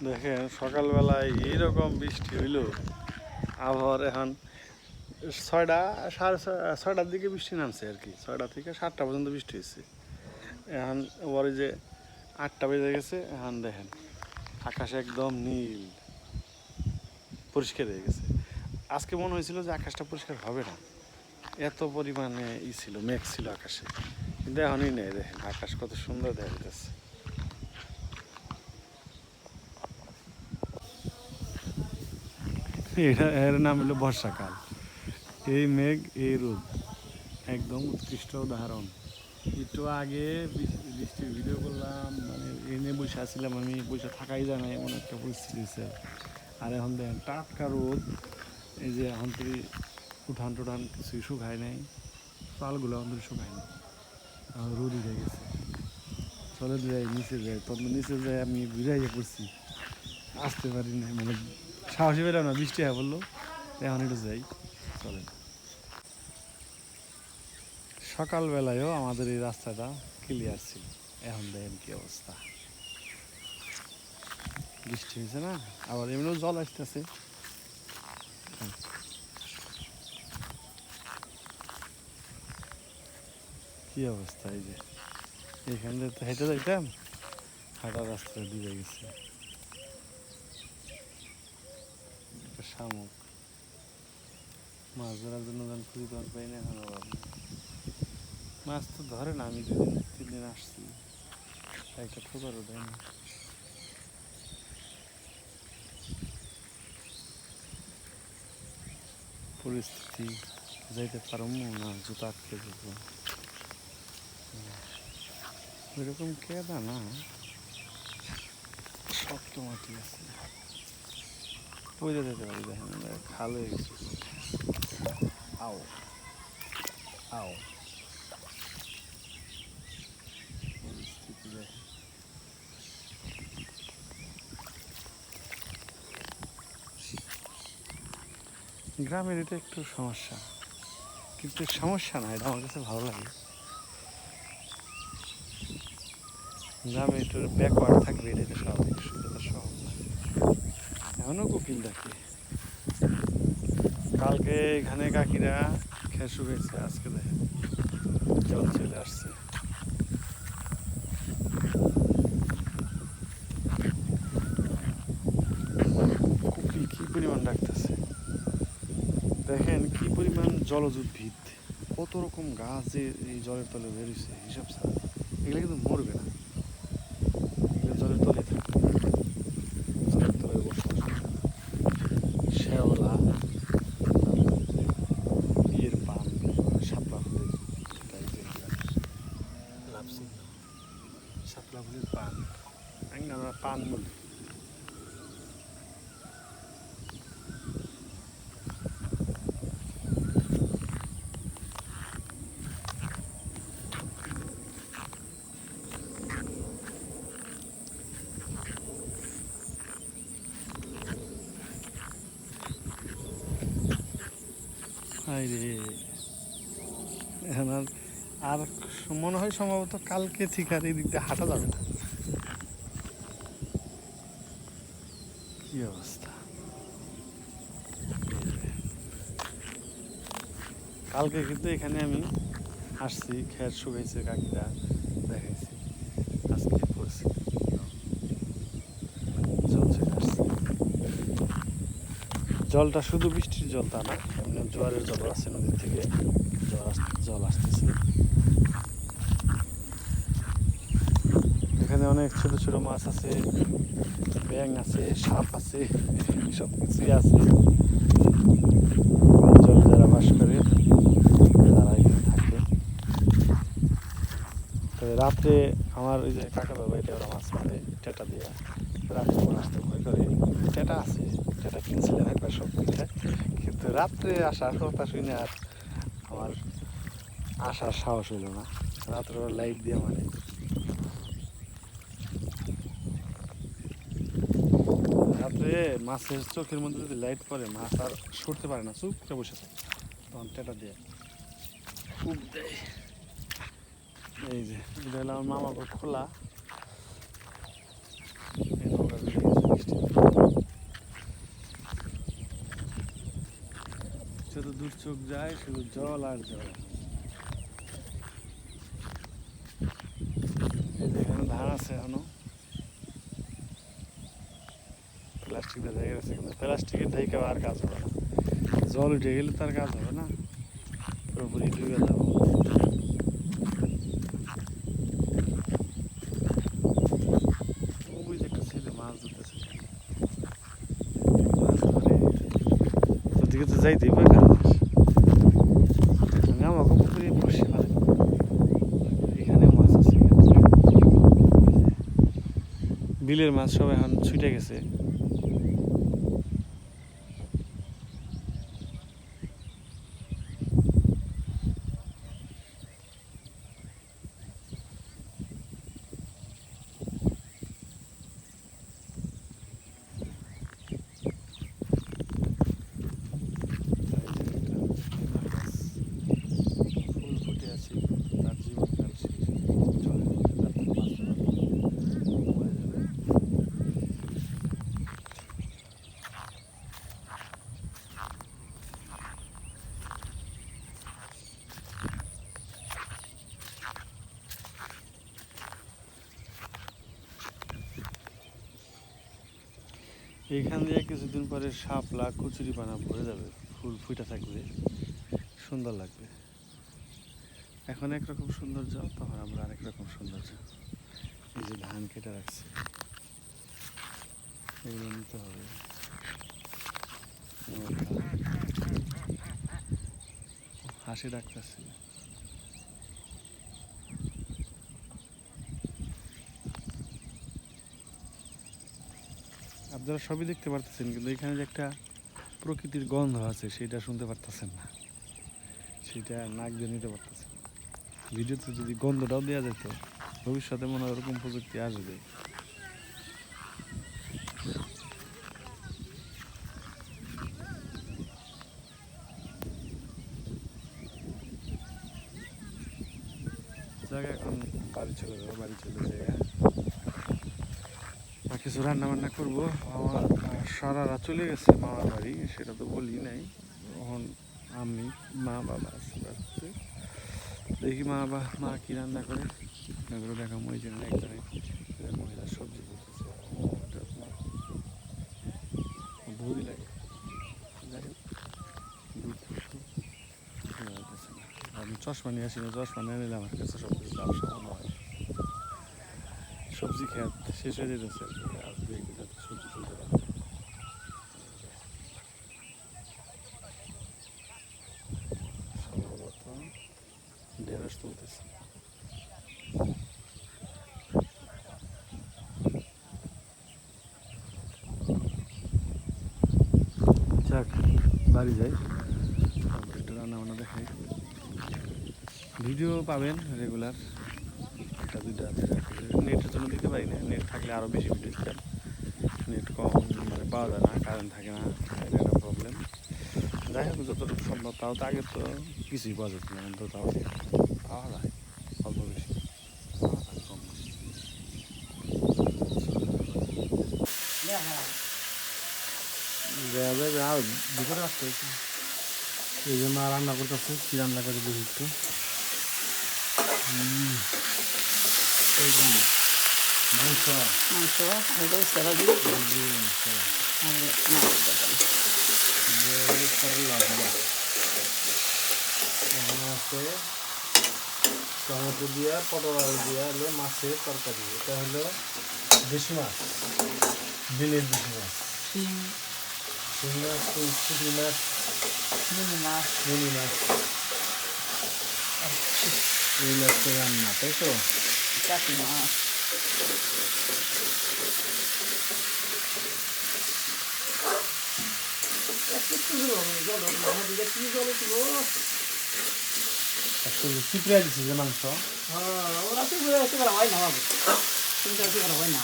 দেখেন সকালবেলায় এইরকম বৃষ্টি হইলো। আবহাওয়ার এখন 6টার দিকে বৃষ্টি নামছে আর কি, 6টা থেকে 7টা পর্যন্ত বৃষ্টি হয়েছে। এখন পরে যে 8টা বেজে গেছে, এখন দেখেন আকাশ একদম নীল, পরিষ্কার হয়ে গেছে। আজকে মনে হয়েছিল যে আকাশটা পরিষ্কার হবে না, এত পরিমাণে ছিল, মেঘ ছিল আকাশে, কিন্তু এখনই নেই। দেখেন আকাশ কত সুন্দর দেখা যাচ্ছে। এর নাম হলো বর্ষাকাল। এই মেঘ, এই রোদ একদম উৎকৃষ্ট উদাহরণ। একটু আগে বৃষ্টির ভিডিও করলাম, মানে এনে বসে আসছিলাম, আমি বসে থাকাই যায় না এমন একটা পরিস্থিতি হয়েছে। আর এখন দেখেন টাটকা রোদ। এই যে এখন তুই উঠান টুঠান কিছুই শুকায় নাই, চালগুলো আমাদের শুকায় না, এখন রোদ উঠে গেছে। চলে যাই নিচে যাই, তখন নিচে যাই আমি ঘুরাইয়ে পড়ছি, আসতে পারি না, মানে সাহসী পেলাম না, বৃষ্টি হয়ে বললো। এখন একটু যাই, চলেন। সকালবেলায়ও আমাদের এই রাস্তাটা ক্লিয়ার ছিল, এখন দেখেন কি অবস্থা। বৃষ্টি হয়েছে না, আবার এমনিও জল আসতেছে। কি অবস্থা, এই যে এখান থেকে তো হেঁটে যাইতাম, হাঁটার রাস্তা ডুবে গেছে। একটা শামুক মাছ ধরার জন্য যখন খুঁজে পাই না, এখন অভাব নেই। মাছ তো ধরে না, আমি 2-3 দিন আসছি, একটা ঠোকারও দেয় না। পরিস্থিতি যাইতে পারবো না, জুতো আটকে দেবো, ওইরকম কেদা না, শক্ত মাটি আছে, পড়ে যেতে পারি। দেখেন খাল হয়ে গেছে। আও আও, পরিস্থিতি দেখেন। গ্রামের এটা একটু সমস্যা, কিন্তু সমস্যা না, এটা আমার কাছে ভালো লাগে। গ্রামে একটু ব্যাকওয়ার্ড থাকবে, এটা তো স্বাভাবিক, এটা সহজ না। এখনও কোকিল ডাকে। কালকে এখানে কাকিরা খেয়ে শুকেছে, আজকে দেখেন জল চলে আসছে। কোকিল কি পরিমাণ ডাকতেছে, দেখেন কি পরিমাণ জলজ উদ্ভিদ, কত রকম গাছ যে এই জলের তলে বেরিয়েছে, হিসাব ছাড়া। এগুলো কিন্তু মরবে না, এগুলো জলের তলে থাকবে, জলের তলে বসে থাকবে। শ্যাওলা, ইয়ের পান, শাপলা ফুলের টাইপের লাভ চিহ্ন, শাপলা ফুলের পান, আমরা পান বলি। হাই রে, এখন আর মনে হয় সম্ভবত কালকে থেকে আর এই দিক দিয়ে হাঁটা যাবে না। কি অবস্থা, কালকে কিন্তু এখানে আমি আসছি, খের শুকাইছে, কাকিরা দেখাইছি। আজকে পরিস্থিতি জল চলে আসছে। জলটা শুধু বৃষ্টির জল তা না, এমনি জোয়ারের জল আছে, নদীর থেকে জল আসতেছে। এখানে অনেক ছোট ছোট মাছ আছে, ব্যাঙ আছে, সাপ আছে, সব কিছুই আছে। জলে যারা বাস করে তারা এখানে থাকে। তবে রাত্রে আমার ওই যে কাকা বাবা, এটা ওরা মাছ মারে টেটা দিয়ে, রাত্রে আমার আসতে ভয় করে। টেটা আছে, টেটা কিনছিলেন একবার সব মিলে, কিন্তু রাত্রে আসার কথা শুনে আর আমার আসার সাহস হইল না। রাত্রে লাইট দিয়ে মানে রাত্রে মাছের চোখের মধ্যে যদি লাইট পড়ে, মাছ আর সরতে পারে না, চুপ করে বসে থাকে, তখন টেটা দিয়ে খুব দেয়। এই যে এটা হলো আমার মামার খোলা, এই নৌকা বৃষ্টি যত দূর চোখ যায় শুধু জল আর জল। এই যে এখানে ধান আছে এখনো, প্লাস্টিকটা জায়গা আছে কিন্তু প্লাস্টিকের ঢেকে আর কাজ হবে না, জল উঠে গেলে তার কাজ হবে না, পুরোপুরি ডুবে যাবো। ওই যে একটা ছেলে মাছ ধরতেছে, মাছ ধরে ওদিকে তো যাইতেই পারে, আমাকে পুকুরে বসে পারে, এখানেও মাছ আছে, বিলের মাছ সব এখন ছুটে গেছে। ফুল ফুটে আছে কিন্তু তার জীবনকাল শেষ, জলের মধ্যে তারপর বাঁচতে পারবে না, মরে যাবে। এইখান দিয়ে কিছুদিন পরে শাপলা কচুরি পানা ভরে যাবে, ফুল ফুটে থাকবে, সুন্দর লাগবে। এখন একরকম সৌন্দর্য, তখন আমরা আরেক রকম সৌন্দর্য। এই যে ধান কেটে রাখছে, এগুলো নিতে হবে। হাসি ডাকতেছে, আপনারা সবই দেখতে পারতেছেন কিন্তু এখানে যে একটা প্রকৃতির গন্ধ আছে সেটা শুনতে পারতেছেন না, সেটা নাক দিয়ে নিতে পারতেছেন। ভিডিওতে যদি গন্ধটাও দেওয়া যেত, ভবিষ্যতে মনে হয় ওরকম প্রযুক্তি আসবে। জায়গা এখন বাড়ি চলে যাবো, বাড়ি চলে যাই, আর কিছু রান্না বান্না করবো। আমার সারারা চলে গেছে মামার বাড়ি, সেটা তো বলি নাই। এখন আমি, মা, বাবা আছে বাড়িতে। দেখি মা কি রান্না করে, এগুলো দেখাম। ওই জন্য একজনে মহিলা সবজি করতেছে, ভুরি লাগে, আমি চশমা নিয়ে আসি না, চশমা নিয়ে নিলে আমার কাছে সব কিছু ব্যবসা মনে হয়। সবজি খেত শেষ হয়ে যেতেছে, আর সবজি তুলতে পারে, সম্ভবত ঢেঁড়স তুলতেছে। যাক, বাড়ি যাই, একটু রান্না বান্না দেখাই। ভিডিও পাবেন রেগুলার, একটা দুইটা নেটের জন্য দিতে পারি না, নেট থাকলে আরও বেশি ভিডিও দিতাম। নেট কম, মানে পাওয়া যায় না, কারেন্ট থাকে না, এটা একটা প্রবলেম। যাই হোক, যতটুকু সম্ভব, তাও তো আগে তো কিছুই পাওয়া যেত না, তো তাও পাওয়া যায় অল্প বেশি, কম বেশি। আর দুপুরে আসতে হয়েছে, এই যে মা রান্না করতেছে, কি রান্না করে দেখি একটু। মাংস মাংস আছে টমেটো দিয়া, পটল আলু দিয়া হলো মাছের তরকারি। এটা হলো দেশি মাছ, বিলের দেশি মাছ, শিং মাছ, পুঁটি মাছ, মিনি মাছ। এই লাগছে রান্না, তাই তো? চাকি মাছ, চিপড়ে দিচ্ছে যে মাংস, ওরা চিপড়ে হয় না, হয় না।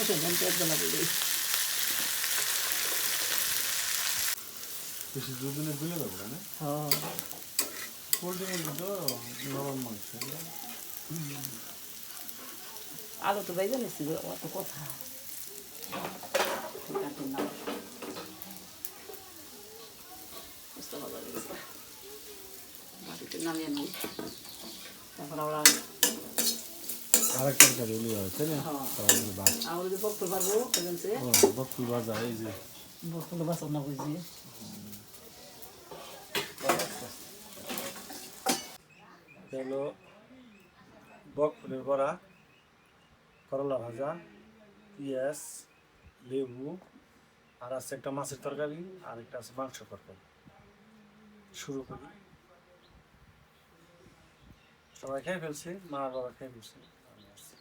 বসে দেন একবেলা বলে বেশি দুদিনে গুলে দেবো না হ্যাঁ পোলট্রি মুরগি তো নরম মাংস আলু তো বাইরে নিচ্ছি অত কথা কাটির নাম বুঝতে ভালো লেগেছে মাটিতে নামিয়ে নিই তারপর আমরা আরেক তরকারি হলে হয় তাই না ভাত আমরা যে বক্ত পারবো সেখানে বকুল ভাজা এই যে বক্ত বাসন না বুঝি হলো বকুলের বড়া করলা ভাজা পেঁয়াজ লেবু আর আছে একটা মাছের তরকারি আর একটা আছে মাংস তরকারি শুরু করি সবাই খেয়ে ফেলছে মা বাবা খেয়ে ফেলছে আমি আসছি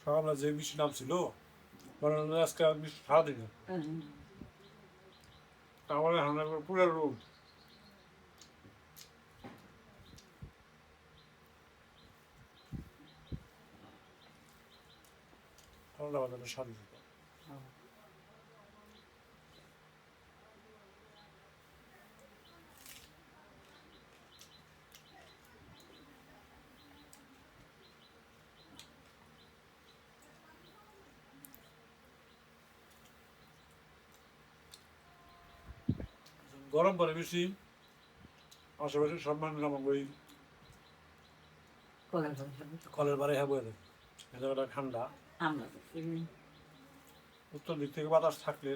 সকালবেলা যে বৃষ্টি নামছিল মনে হয় আজকে আর বৃষ্টি সারাদিন তারপরে হান্না করে পুরো রোদ ঠান্ডা বাজারে শান্তি গরম পরে বেশি আশেপাশে সব মানুষ আমাকে ওই কলের বারে হ্যাঁ বয়ে থাকে এই জায়গাটা ঠান্ডা উত্তর দিক থেকে বাতাস থাকলে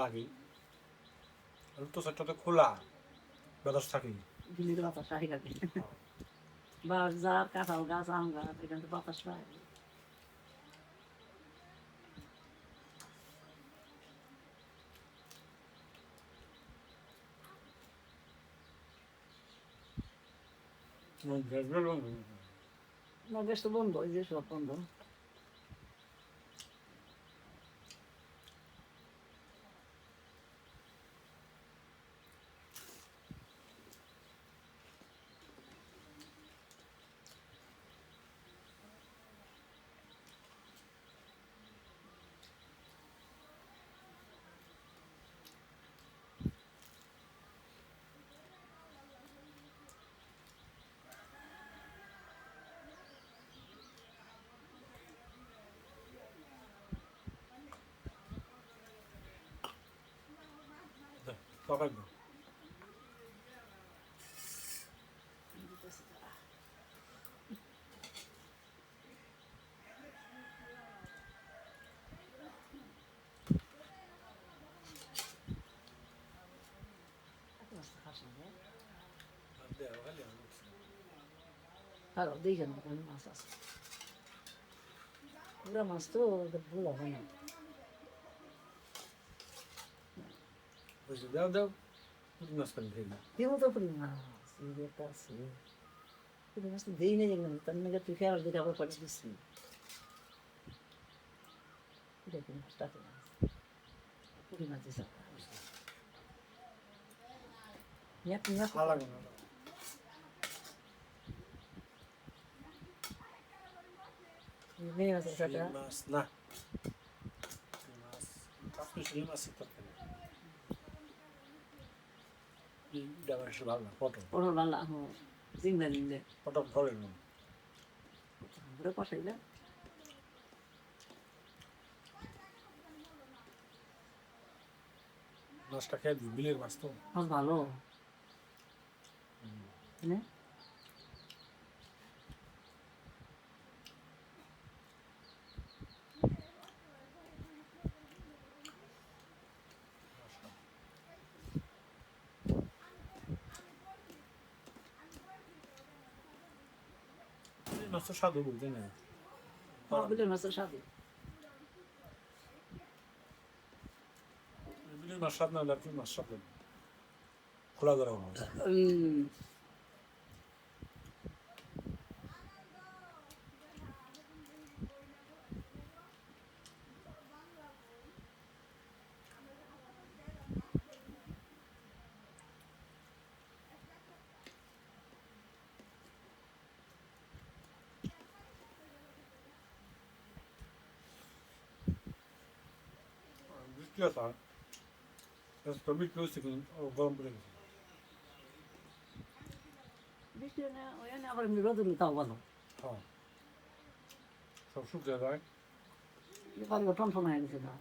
লাগে আর উত্তর সাইডটাতে খোলা বাতাস থাকেই দিল্লির বাতাস আহি লাগে বাজার কাঁঠাল গাছ আম গাছ এখানে বাতাস পায় না বেশ তো বন্ধ এই যে সব বন্ধ সকাল ভালো দেখেন মাছ আছে পুরা মাছ তো ভালো হয় না দাও দাও মাছ পানি খেয়ে দেবো তো পুরি মাছ একটা আছে পুরি মাছ তো দেই না যেগুলো তার নাকি তুই খেয়াল দিতে আবার করে দিচ্ছি দেখুন মাছটা পুরি মাছ দিস মেয়ে মাছের সাথে মাছ না মাছ আপনি সেই মাছের তরকারি ডাবাসে ভালো না পটল পটল ভালো জিংলা জিংলে পটল ধরে না আমরা কষাইলে মাছটা খেয়ে দিই বিলের মাছ তো ভালো না মাছ তো স্বাদ বুঝতে না বিলের মাছের স্বাদ বিলের মাছ স্বাদ না লাগবে মাছ স্বাদ লাগবে খোলা ধরা মাছ বৃষ্টি আছে তো বৃষ্টি হচ্ছে কিন্তু গরম পড়ে গেছে বৃষ্টি ওই আবার এমনি রোদ উঠলে তাও ভালো হ্যাঁ সব শুকিয়ে যায় এবার টন টন হয়ে গেছে না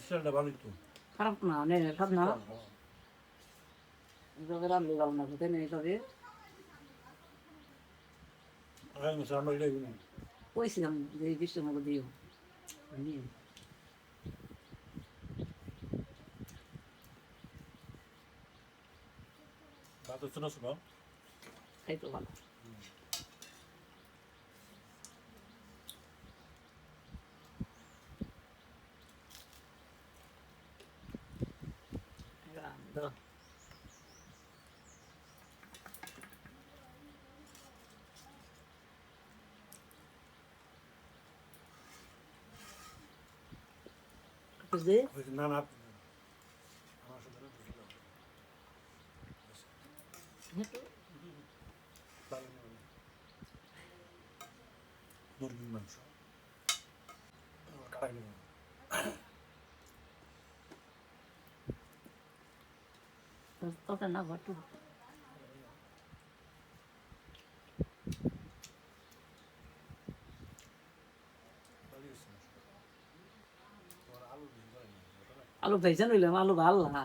বৃষ্টিটা ভালোই তো খারাপ না অনেক খারাপ না এভাবে রান্না ভালো না কোথায় নেই তবে আগামী মাসে আমরা এটাই কিনি কইছিলাম যে এই বৃষ্টির মধ্যে দিও নিয়ে ভাত হচ্ছে না শোনো তাই তো ভালো দাও বুঝলি না না মুরগির মাংস কাটাই নেব তোকে না ঘটু আলু ভেজা নইলাম আলু ভাল না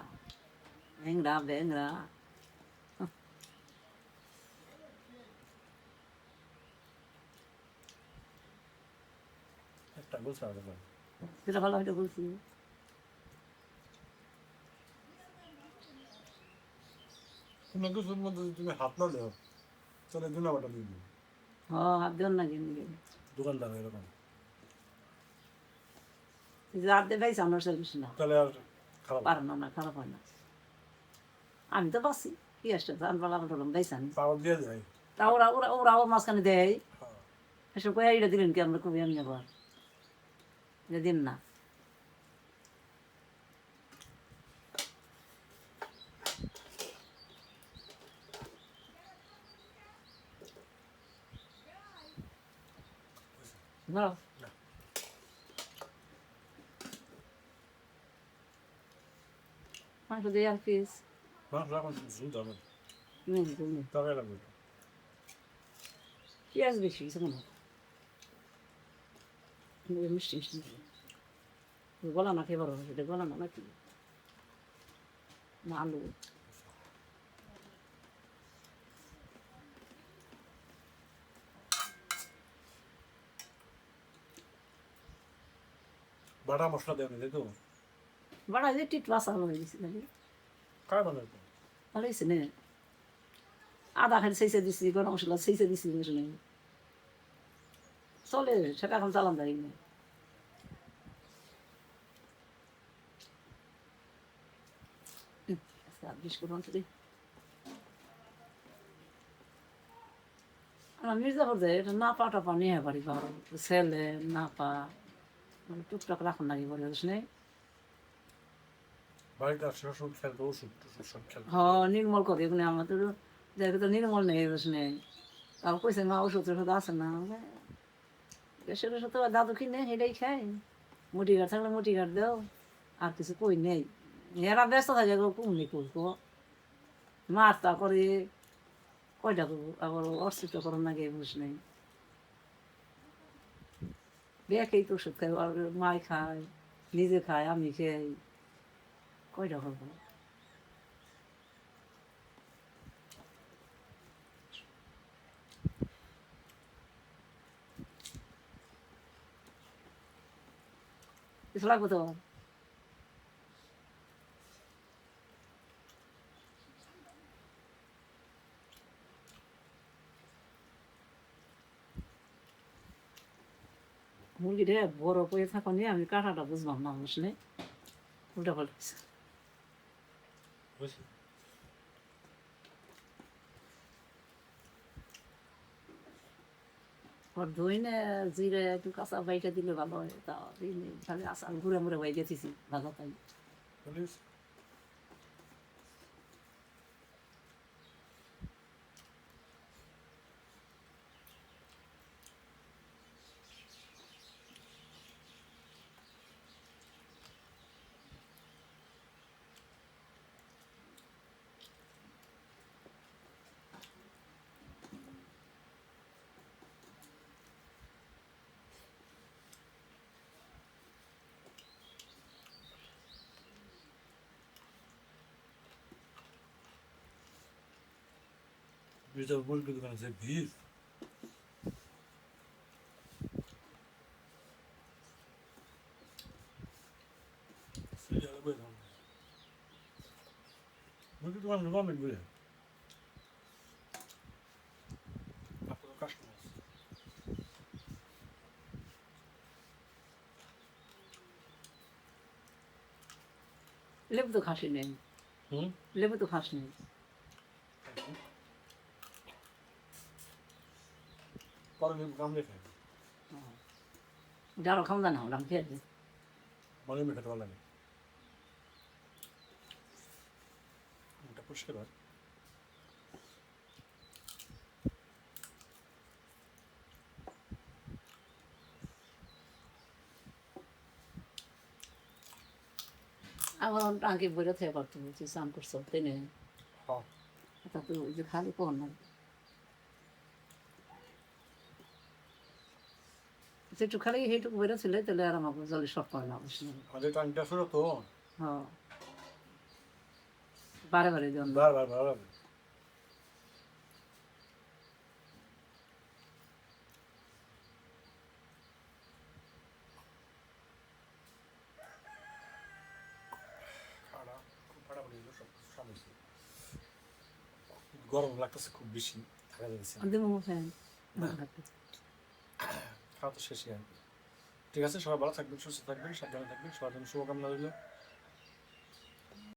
ভেংরা ভেংরা একটা বলছে আগে সেটা ভালো হয়তো বলছি কোনো কিছুর মধ্যে যদি তুমি হাত না দেও তাহলে দুনাবাটা দিয়ে দিবে হাত দেন না কিনে দোকানদার এরকম রাত দিয়ে ভাই আমার সার্ভিস না তাহলে আর খারাপ পারে না খারাপ হয় না আমি তো বাসি কি আসছে আনবার আমার হলাম দাইসানি পাওয়ার দিয়ে যায় তা ওরা ওরা ওরা ওর মাঝখানে দেয় হ্যাঁ এসব কয়ে এটা দিলেন কি আমরা খুবই আমি আবার এটা দিন না ধরো মাংস দিয়ে আর পিস মাংস এখন শুনতে হবে মেনে তুমি তবে লাগবে পেঁয়াজ বেশি কিছু মনে হয় মিষ্টি মিষ্টি গলা না খেয়ে বড় সেটা গলা না নাকি না আলু বাটা মশলা দেওয়া নেই তাই তো বাড়া যে টিট বাসা হয়ে গেছে নাকি কার বানায় তো ভালো হয়েছে না আদা খালি সেইসে দিছি গরম মশলা সেইসে দিছি শুনে চলে সেটা এখন চালান যায় না বিস্কুট আনতে দিই মির্জাপুর দেয় এটা না পা টাপা নিয়ে পারি পারো ছেলে না পা টুকটাক রাখুন নাকি বলে নেই বাড়িতে আসলে ওষুধ খেলতো ওষুধ টষুধ সব খেলতো নির্মল করে এগুলো আমাদের দেখে তো নির্মল নেই নেই তারপর কইছে মা ওষুধ টষুধ আছে না গ্যাসের ওষুধ তো দাদু কিনে সেটাই খাই মুটি ঘাট থাকলে মুটি ঘাট দেও আর কিছু কই নেই এরা ব্যস্ত থাকে কুমনি করবো মাছ তা করে কয়টা করবো আবার অস্তিত্ব করার নাকি বুঝ নেই বেকেই তো ওষুধ খাই আর মাই খায় নিজে খায় আমি খাই কয়টা করবো কিছু লাগবে তো মুরগিটা বড় করে থাকা নিয়ে আমি কাঁটাটা বুঝলাম না বুঝলে উল্টা পাল্টা বুঝলি পর ধুই না জিরে একটু কাঁচা বাইটা দিলে ভালো হয় তা দিইনি খালি আসার ঘুরে মুড়ে বাই গেছিছি ভাজা তাই প্লিজ বিচার বলতে দোকানে যে ভিড় সিরিয়ালে বই দাম মুরগি দোকান গভর্নমেন্ট বলে আপনার কাস্টমার লেবু তো খাসি নেই হুম লেবু তো খাস নেই পরে নিয়ে কাম রেখে যারও খাম জানা হলাম খেয়ে দে মনে মেখে দেওয়া লাগে এটা পরিষ্কার হয় আমার আগে বইটা থেকে করতে বলছি স্নান করছো তেনে হ্যাঁ তা তো ওই যে খালি কোন না একটু খালি সেইটুকু বইটা ছিল তাহলে আর আমাকে জলে শর্ট করে না অবশ্য আমাদের টাইমটা শুরু তো হ্যাঁ বারে বারে জন বারবার গরম লাগতেছে খুব বেশি থাকা যাচ্ছে না। দেবো ফ্যান খাওয়া তো শেষই আর কি। ঠিক আছে সবাই ভালো থাকবেন সুস্থ থাকবেন সাবধানে থাকবেন সবার জন্য শুভকামনা রইল